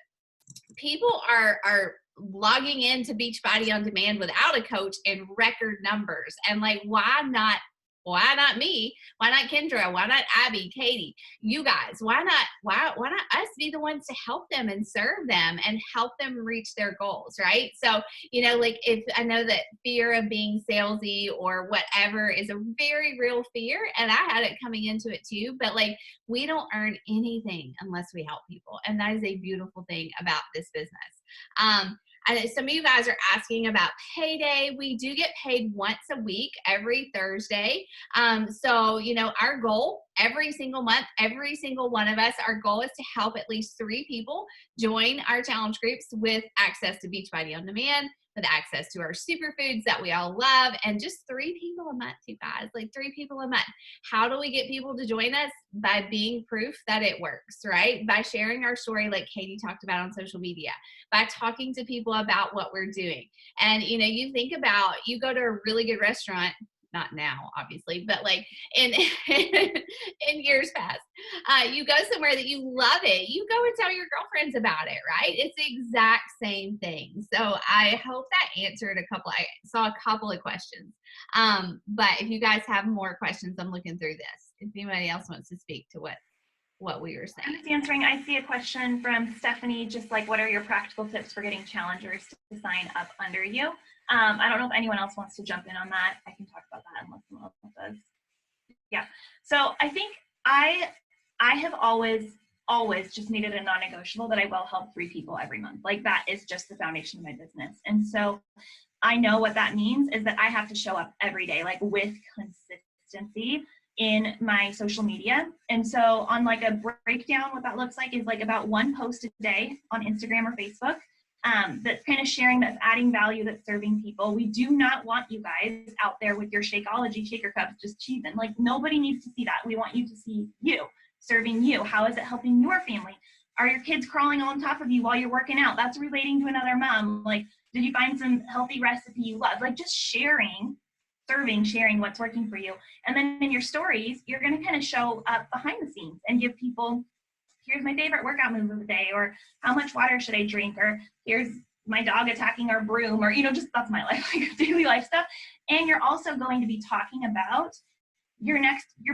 A: people are logging into Beachbody On Demand without a coach in record numbers. And like, why not Why not me? Why not Kendra? Why not Abby, Katie, you guys? Why not us be the ones to help them and serve them and help them reach their goals, right? So, like, if I know that fear of being salesy or whatever is a very real fear, and I had it coming into it too, but like, we don't earn anything unless we help people. And that is a beautiful thing about this business. And some of you guys are asking about payday. We do get paid once a week, every Thursday. So, our goal every single month, every single one of us, our goal is to help at least 3 people join our challenge groups with access to Beachbody On Demand, with access to our superfoods that we all love, and just 3 people a month, you guys, like 3 people a month. How do we get people to join us? By being proof that it works, right? By sharing our story like Katie talked about on social media, by talking to people about what we're doing. And, you think about, you go to a really good restaurant, not now, obviously, but like in years past, you go somewhere that you love it, you go and tell your girlfriends about it, right? It's the exact same thing. So I hope that answered I saw a couple of questions. But if you guys have more questions, I'm looking through this. If anybody else wants to speak to what we were saying.
C: I'm just answering. I see a question from Stephanie, just like, what are your practical tips for getting challengers to sign up under you? I don't know if anyone else wants to jump in on that. I can talk about that unless someone else does. Yeah. So I think I have always just made it a non-negotiable that I will help 3 people every month. Like, that is just the foundation of my business. And so I know what that means is that I have to show up every day, like with consistency in my social media. And so on like a breakdown, what that looks like is like about 1 post a day on Instagram or Facebook. That's kind of sharing, that's adding value, that's serving people. We do not want you guys out there with your Shakeology shaker cups just cheesing. Like, nobody needs to see that. We want you to see you, serving you. How is it helping your family? Are your kids crawling on top of you while you're working out? That's relating to another mom. Like, did you find some healthy recipe you love? Like, just sharing, serving, sharing what's working for you. And then in your stories, you're going to kind of show up behind the scenes and give people, here's my favorite workout move of the day, or how much water should I drink, or here's my dog attacking our broom, or, just that's my life, like daily life stuff. And you're also going to be talking about your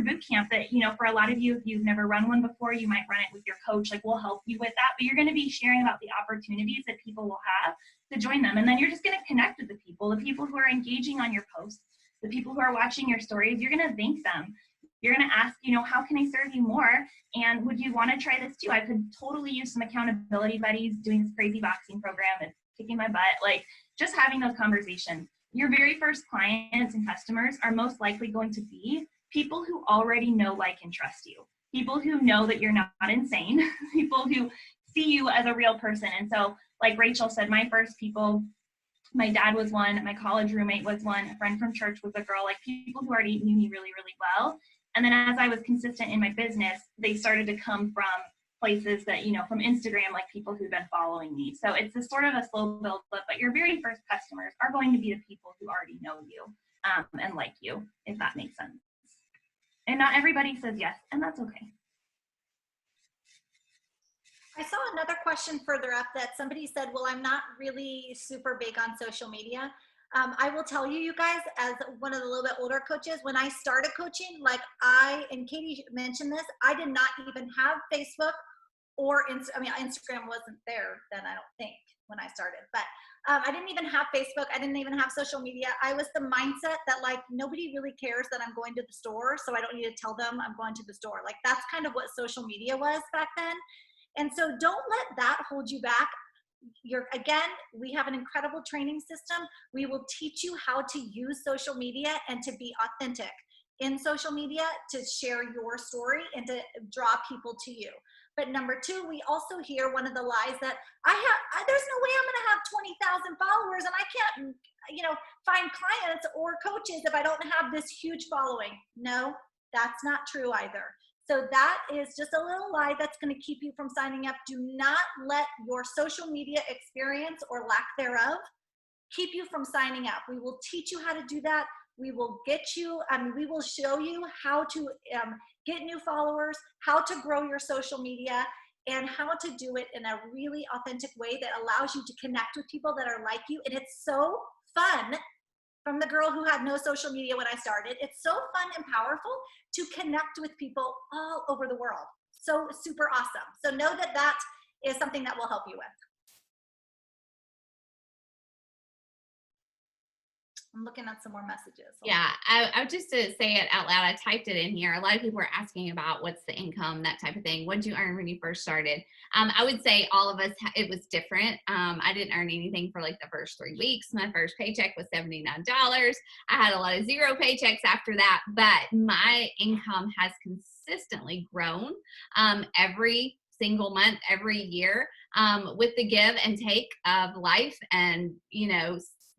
C: boot camp that, for a lot of you, if you've never run one before, you might run it with your coach, like we'll help you with that, but you're going to be sharing about the opportunities that people will have to join them. And then you're just going to connect with the people who are engaging on your posts, the people who are watching your stories. You're going to thank them. You're going to ask, how can I serve you more? And would you want to try this too? I could totally use some accountability buddies doing this crazy boxing program and kicking my butt, like just having those conversations. Your very first clients and customers are most likely going to be people who already know, like, and trust you. People who know that you're not insane. People who see you as a real person. And so, like Rachel said, my first people, my dad was one, my college roommate was one, a friend from church was a girl, like people who already knew me really, really well. And then as I was consistent in my business, they started to come from places that, from Instagram, like people who've been following me. So it's a sort of a slow build up, but your very first customers are going to be the people who already know you and like you, if that makes sense. And not everybody says yes, and that's okay.
B: I saw another question further up that somebody said, well, I'm not really super big on social media. I will tell you, you guys, as one of the little bit older coaches, when I started coaching, like and Katie mentioned this, I did not even have Facebook or Instagram wasn't there then, I don't think, when I started, but I didn't even have Facebook. I didn't even have social media. I was the mindset that, like, nobody really cares that I'm going to the store, so I don't need to tell them I'm going to the store. Like, that's kind of what social media was back then. And so don't let that hold you back. Again, we have an incredible training system. We will teach you how to use social media and to be authentic in social media, to share your story and to draw people to you. But number 2, we also hear one of the lies that there's no way I'm going to have 20,000 followers and I can't, find clients or coaches if I don't have this huge following. No, that's not true either. So that is just a little lie that's going to keep you from signing up. Do not let your social media experience or lack thereof keep you from signing up. We will teach you how to do that. We will we will show you how to get new followers, how to grow your social media, and how to do it in a really authentic way that allows you to connect with people that are like you. And it's so fun from the girl who had no social media when I started. It's so fun and powerful to connect with people all over the world. So super awesome. So know that that is something that will help you with. I'm looking at some more messages.
A: Yeah, I just to say it out loud, I typed it in here. A lot of people are asking about what's the income, that type of thing. What did you earn when you first started? I would say all of us, it was different. I didn't earn anything for like the first 3 weeks. My first paycheck was $79. I had a lot of zero paychecks after that, but my income has consistently grown every single month, every year, with the give and take of life and,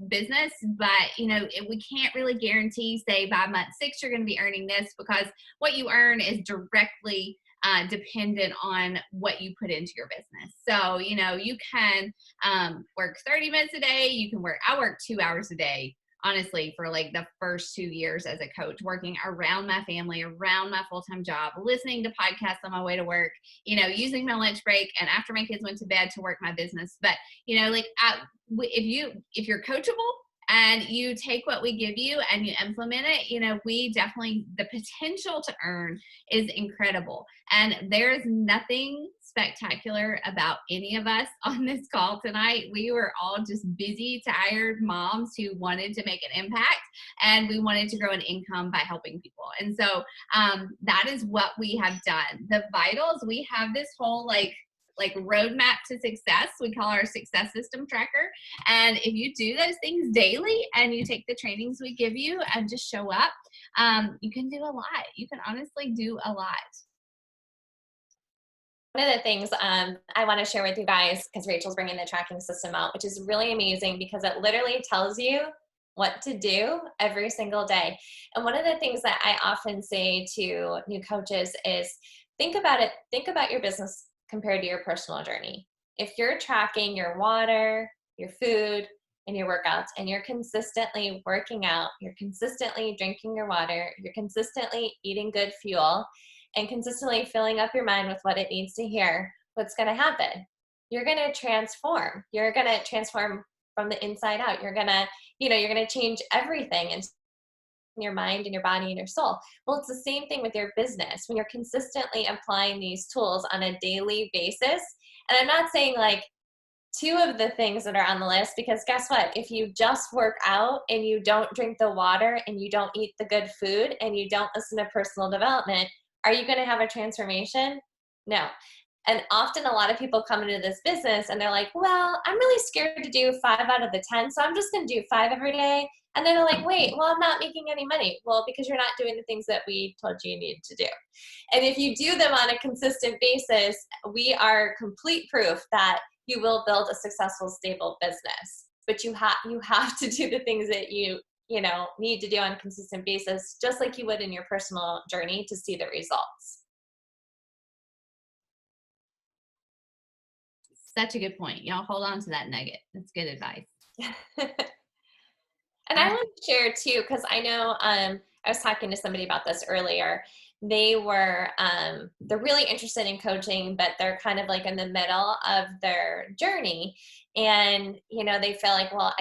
A: business. But we can't really guarantee, say by month 6 you're going to be earning this, because what you earn is directly dependent on what you put into your business. So you can work 30 minutes a day. I work 2 hours a day, honestly, for like the first 2 years as a coach, working around my family, around my full-time job, listening to podcasts on my way to work, using my lunch break and after my kids went to bed to work my business. But if you're coachable and you take what we give you and you implement it, we definitely, the potential to earn is incredible. And there's nothing spectacular about any of us on this call tonight. We were all just busy, tired moms who wanted to make an impact, and we wanted to grow an income by helping people. And so that is what we have done. The Vitals, we have this whole like roadmap to success. We call our success system tracker. And if you do those things daily and you take the trainings we give you and just show up, you can do a lot. You can honestly do a lot.
D: One of the things I want to share with you guys, because Rachel's bringing the tracking system out, which is really amazing because it literally tells you what to do every single day. And one of the things that I often say to new coaches is think about your business compared to your personal journey. If you're tracking your water, your food, and your workouts, and you're consistently working out, you're consistently drinking your water, you're consistently eating good fuel, and consistently filling up your mind with what it needs to hear, what's going to happen? You're going to transform. You're going to transform from the inside out. You're going to change everything in your mind and your body and your soul. Well, it's the same thing with your business. When you're consistently applying these tools on a daily basis, and I'm not saying like 2 of the things that are on the list, because guess what? If you just work out and you don't drink the water and you don't eat the good food and you don't listen to personal development, are you going to have a transformation? No. And often a lot of people come into this business and they're like, well, I'm really scared to do 5 out of the 10, so I'm just going to do 5 every day. And then they're like, wait, well, I'm not making any money. Well, because you're not doing the things that we told you needed to do. And if you do them on a consistent basis, we are complete proof that you will build a successful, stable business. But you have to do the things that you need to do on a consistent basis, just like you would in your personal journey to see the results.
A: Such a good point. Y'all hold on to that nugget. That's good advice.
D: And I want to share too, because I know I was talking to somebody about this earlier. They were they're really interested in coaching, but they're kind of like in the middle of their journey, and they feel like, well,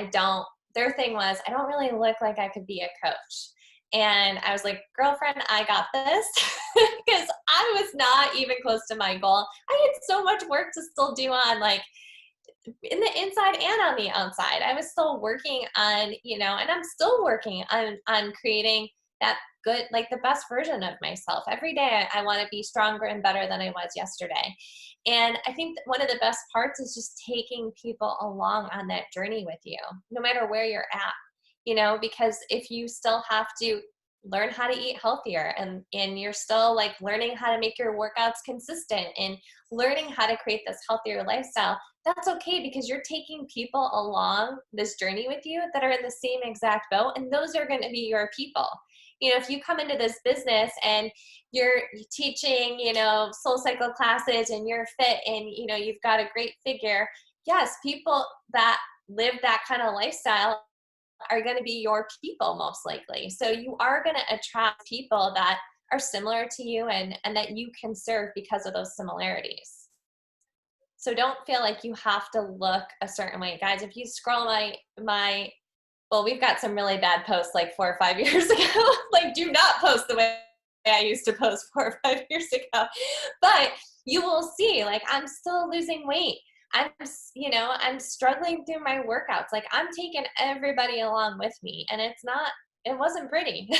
D: their thing was, I don't really look like I could be a coach. And I was like, girlfriend, I got this, because I was not even close to my goal. I had so much work to still do on in the inside and on the outside. I was still working on, and I'm still working on creating that good, like the best version of myself. Every day I want to be stronger and better than I was yesterday. And I think one of the best parts is just taking people along on that journey with you, no matter where you're at, because if you still have to learn how to eat healthier and you're still like learning how to make your workouts consistent and learning how to create this healthier lifestyle, that's okay, because you're taking people along this journey with you that are in the same exact boat, and those are going to be your people. If you come into this business and you're teaching, Soul Cycle classes and you're fit and, you've got a great figure, yes, people that live that kind of lifestyle are going to be your people most likely. So you are going to attract people that are similar to you and that you can serve because of those similarities. So don't feel like you have to look a certain way. Guys, if you scroll my well, we've got some really bad posts like 4 or 5 years ago. Like, do not post the way I used to post 4 or 5 years ago. But you will see, like, I'm still losing weight. I'm struggling through my workouts. Like, I'm taking everybody along with me, and it wasn't pretty.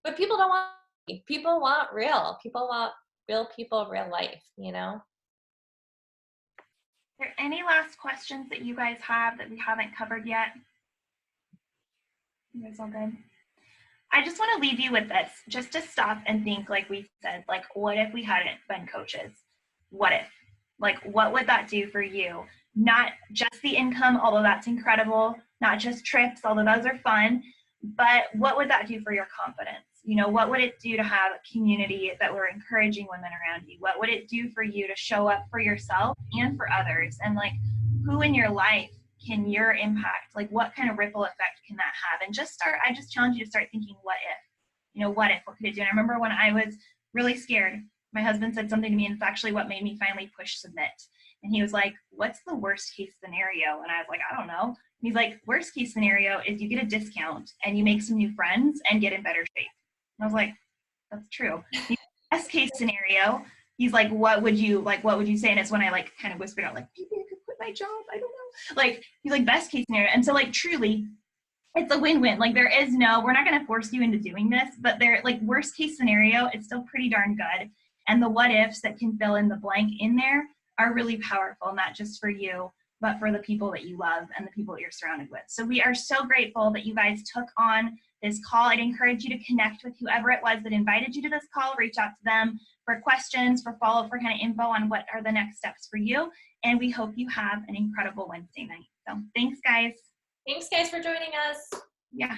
D: But people don't want, people want real. People want real people, real life, you know?
C: Are there any last questions that you guys have that we haven't covered yet? You guys all good? I just want to leave you with this, just to stop and think, like we said, like, what if we hadn't been coaches? What if? Like, what would that do for you? Not just the income, although that's incredible, not just trips, although those are fun, but what would that do for your confidence? You know, what would it do to have a community that were encouraging women around you? What would it do for you to show up for yourself and for others? And like, who in your life can your impact, like what kind of ripple effect can that have? And I just challenge you to start thinking, what if? You know, what could it do? And I remember when I was really scared, my husband said something to me, and it's actually what made me finally push submit. And he was like, what's the worst case scenario? And I was like, I don't know. And he's like, worst case scenario is you get a discount and you make some new friends and get in better shape. And I was like, that's true. Best case scenario, he's like, what would you say? And it's when I like kind of whispered out, like, maybe I could quit my job. I don't know. Like, he's like, best case scenario. And so like, truly, it's a win-win. Like, we're not going to force you into doing this, but like, worst case scenario, it's still pretty darn good. And the what ifs that can fill in the blank in there are really powerful, not just for you, but for the people that you love and the people that you're surrounded with. So we are so grateful that you guys took on this call. I'd encourage you to connect with whoever it was that invited you to this call, reach out to them for questions, for follow-up, for kind of info on what are the next steps for you. And we hope you have an incredible Wednesday night. So thanks, guys.
D: Thanks, guys, for joining us.
C: Yeah.